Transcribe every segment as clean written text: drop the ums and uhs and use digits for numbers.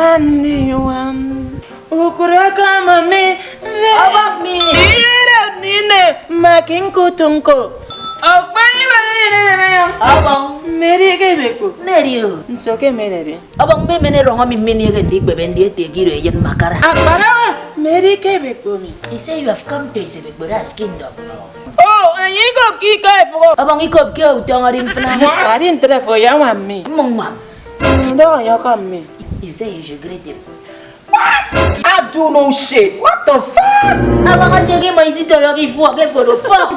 Aniwam Ukuraka mami Abang mi Ira nine Makin kutunko Okbani bani Abang Meri kebeku Nerio Nsoke merede Abang mi mene ronga mi mini ke dik bebendi te giro yen makara Akbarawa Meri kebeku mi He say you have come to his Bekbora's kingdom. Oh, anyiko kika ifo Abang ikop ke utang arim fana. Arin telefo ya mami Mongmam. Ndo ya kami He say you should greet him. I do no shit. What the fuck? Abang kan jagi mai si tologi fuck ke for the fuck.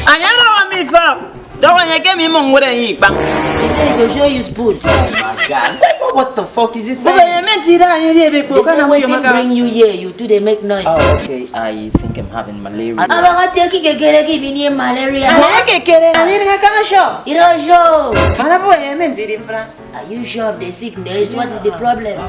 Anyara wami fa Doko nyake mi mongure yi bang He say he go show you spoon. My God. What the fuck is this Baba saying? ya mentira yeye beku They say kana when mo they maka bring you here, you two they make noise. Oh, okay. I think I'm having malaria. Abang kan teki kekere ki bini malaria. Ana kekere Ana kama show You don't show. Mana bo ya mentira infra Are you sure of the sickness? What is the problem?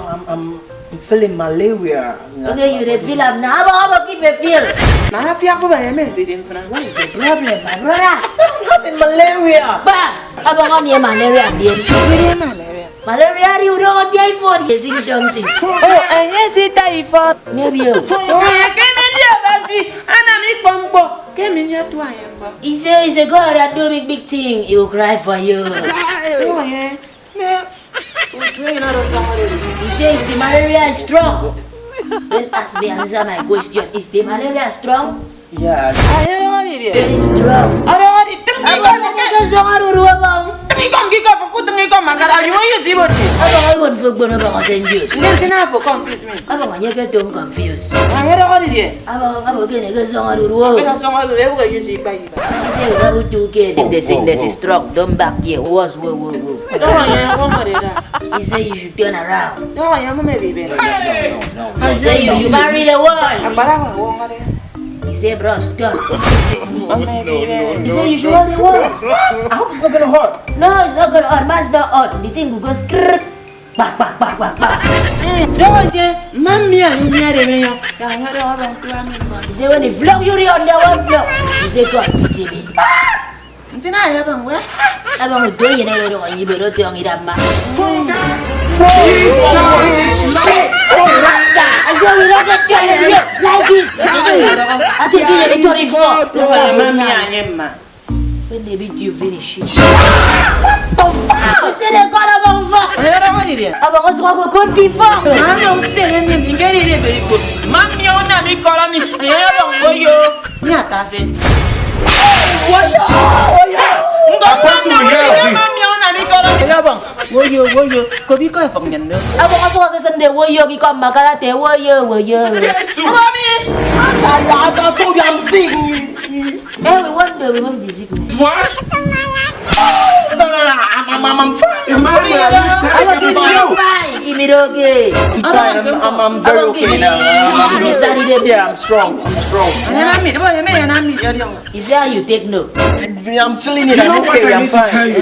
I'm feeling malaria. Okay, you dey feel am now. Abang keep a feel. Mana pia ko ba ya mentira infra What is the problem, my brother? I'm having malaria. Bang! Abang kan ni malaria dia. Kekere malaria Malaria you don't typhoid. Yes, you don't see. Oh anya si typhoid Maybe you. Oh ya kemi dia basi ana mi pompo kemi nya tu ayamba He say he's a God that do big thing. He will cry for you. Oh yeah me utwe na ro samare He say if the malaria is strong. Then ask me answer my question. Is the malaria strong? Yeah. Anya ro ni dia Very strong. Ada wadi tengi Abang nak zongar urut abang. tengi ko ku tengi ko makara ayu yo siboti Abang ay won fog bono abang senjus. Ndentina fo confuse me Abang anya ke tong confused. Anya ro ni dia Abang kene ke zongar urut. Bena samare le buka yusi bai ba He say udah ucu ke if the sickness is strong. Don't back here. Whoa. Do ya ko mareda He say you should turn around. Do ya mo me bibe He say you should marry the world. Abara wa wo ngare He say bro stop. He No. say you should marry the world. I hope it's not gonna hurt. No, it's not gonna hurt. Mas not hurt. The thing will go skrrr. Bak. Doje mammi ayu mi are me yo. Ya ngare wa bang tuwa mi ba. He say when he vlog you on the one vlog. You say God pity me. Ntina ya bang we. Abang udah ya nih orang ini baru tuh yang hidup mah. Shit! Asal udah kecil dia lagi. Ati dia itu ribu. Mammi anyemma. When they beat you finish. Mesti dia kau abang fuck. Anya ro ni dia Abang kau suka kau FIFA. Mami useme mi ngeri re beriko. Mami ona mi kola mi. Anya bang boyo. Ni atase. Woyo! Mami ona mi kola mi bang. Boyo. Ko bi ko fang nyande. Abang kau suka sende woyo kau makalah teh woyo. Mami. I told you I'm sick. We want the sickness. What? No, I'm fine. Abang you fine. Give me okay. I'm very okay now. Yeah, I'm strong. Anya nami, do ya me nami yo yo. Is there you take note? I'm feeling it. I'm okay. I'm fine.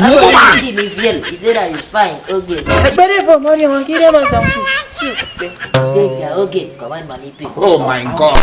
Abang give me feel. He said that is fine. Okay. Bere fo mo ni won kire ma sampu. Say if you are okay, come on, money pay. Oh my God.